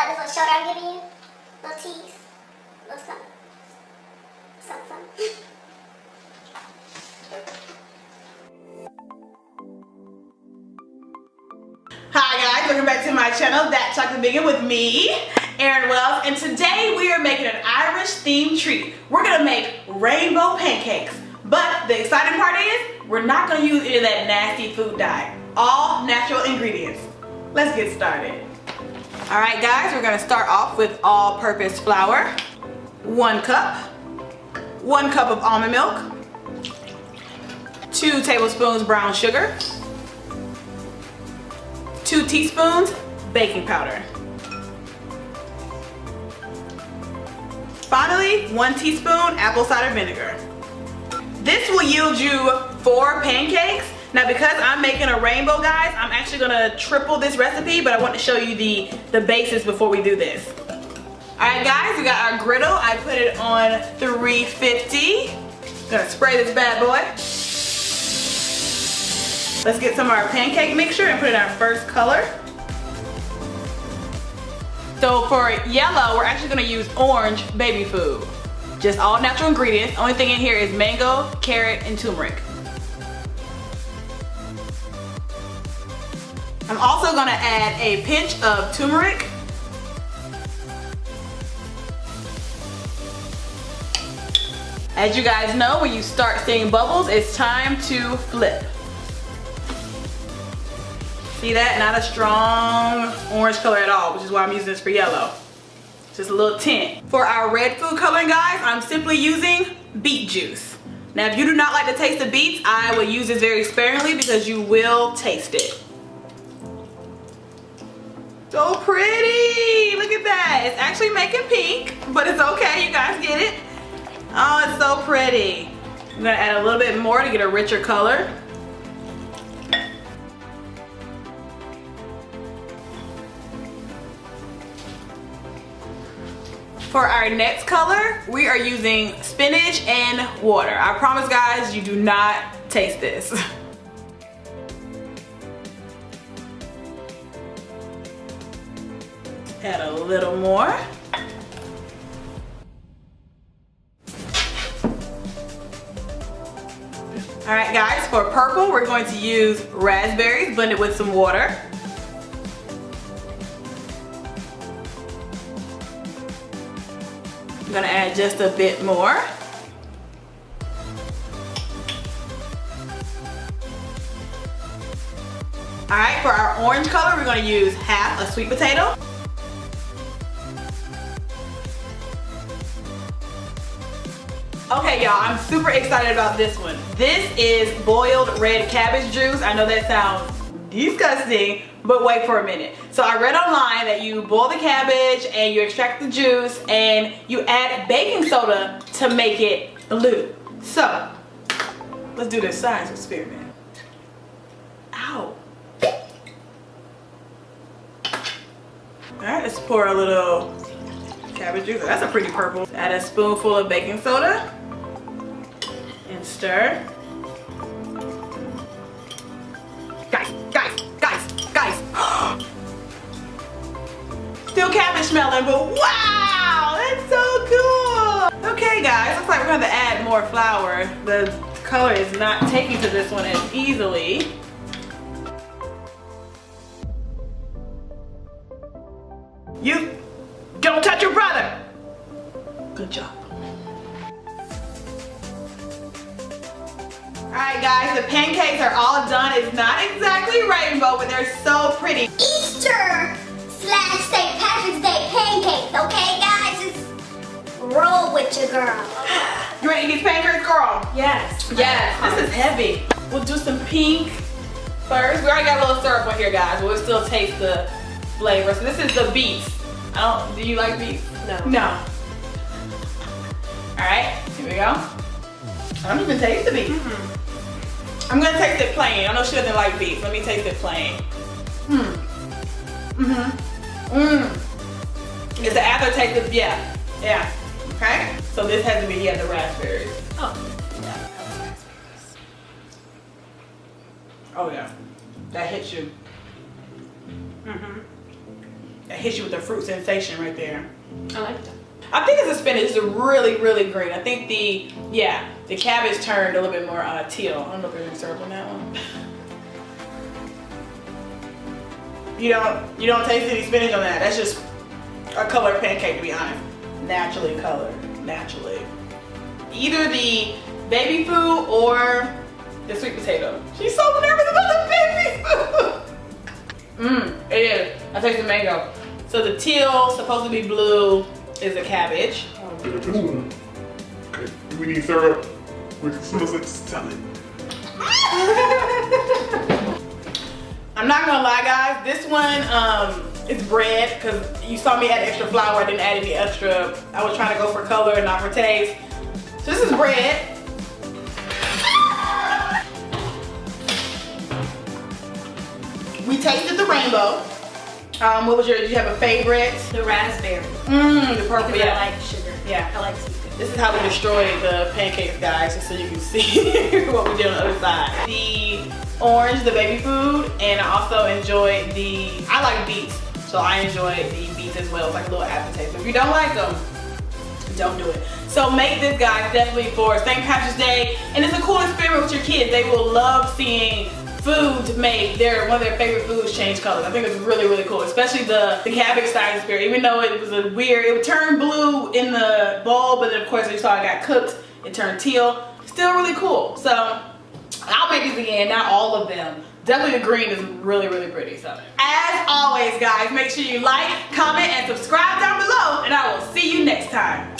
this little shoulder I'm giving you. Little tease. Little something. Something. Hi guys, welcome back to my channel, That Chocolate Vegan, with me, Erin Wells, and today we are making an Irish themed treat. We're gonna make rainbow pancakes, but the exciting part is we're not gonna use any of that nasty food dye. All natural ingredients. Let's get started. All right guys, we're gonna start off with all-purpose flour, 1 cup of almond milk, 2 tablespoons brown sugar, 2 teaspoons baking powder. Finally, 1 teaspoon apple cider vinegar. This will yield you 4 pancakes. Now because I'm making a rainbow, guys, I'm actually gonna triple this recipe, but I want to show you the basis before we do this. All right guys, we got our griddle. I put it on 350. Gonna spray this bad boy. Let's get some of our pancake mixture and put it in our first color. So for yellow, we're actually gonna use orange baby food. Just all natural ingredients. Only thing in here is mango, carrot, and turmeric. I'm also gonna add a pinch of turmeric. As you guys know, when you start seeing bubbles, it's time to flip. See that? Not a strong orange color at all, which is why I'm using this for yellow. Just a little tint. For our red food coloring, guys, I'm simply using beet juice. Now, if you do not like the taste of beets, I will use this very sparingly because you will taste it. So pretty! Look at that. It's actually making pink, but it's okay. You guys get it? Oh, it's so pretty. I'm gonna add a little bit more to get a richer color. For our next color, we are using spinach and water. I promise guys, you do not taste this. Add a little more. All right guys, for purple, we're going to use raspberries blended with some water. I'm gonna add just a bit more. All right, for our orange color, we're gonna use half a sweet potato. Okay, y'all, I'm super excited about this one. This is boiled red cabbage juice. I know that sounds disgusting, but wait for a minute. So I read online that you boil the cabbage and you extract the juice and you add baking soda to make it blue. So let's do this science experiment. Ow. All right, let's pour a little cabbage juice. That's a pretty purple. Add a spoonful of baking soda and stir. Guys. Still cabbage smelling, but wow, that's so cool. Okay guys, looks like we're gonna have to add more flour. The color is not taking to this one as easily. You don't touch your brother. Good job. Alright guys, the pancakes are all done. It's not exactly rainbow, but they're so pretty. Easter / St. Patrick's Day pancakes, okay guys? Just roll with your girl. You ready to eat these pancakes, girl? Yes. Yes, this is heavy. We'll do some pink first. We already got a little syrup on here, guys, but we'll still taste the flavor. So this is the beets. Do you like beets? No. No. Alright, here we go. I don't even taste the beets. I'm gonna taste it plain. I know she doesn't like beets. Let me taste it plain. It's the aftertaste of, yeah. Okay? So this has to be, the raspberries. Oh. Yeah. Oh yeah. That hits you. hits you with the fruit sensation right there. I like that. I think it's a spinach. It's a really, really green. I think the cabbage turned a little bit more teal. I don't know if there's any syrup on that one. You don't taste any spinach on that. That's just a colored pancake, to be honest. Naturally colored, naturally. Either the baby food or the sweet potato. She's so nervous about the baby food. It is. I taste the mango. So the teal, supposed to be blue, is a cabbage. Ooh. Okay. Do we need syrup? It smells like salad. I'm not gonna lie, guys. This one is bread because you saw me add extra flour. I didn't add any extra. I was trying to go for color and not for taste. So this is bread. We tasted the rainbow. What was did you have a favorite? The raspberry. The purple, Because yeah. I like sugar. Yeah. I like sweet. This is how we destroyed the pancakes, guys, just so you can see what we did on the other side. The orange, the baby food, and I also enjoyed I like beets, so I enjoyed the beets as well. It's like a little aftertaste. If you don't like them, don't do it. So make this, guys, definitely for St. Patrick's Day, and it's a cool experiment with your kids. They will love seeing food to make one of their favorite foods change colors. I think it's really, really cool, especially the cabbage side spirit. Even though it was it would turn blue in the bowl, but then of course you saw it got cooked, it turned teal. Still really cool. So I'll make these again, not all of them. Definitely the green is really, really pretty. So as always, guys, make sure you like, comment, and subscribe down below, and I will see you next time.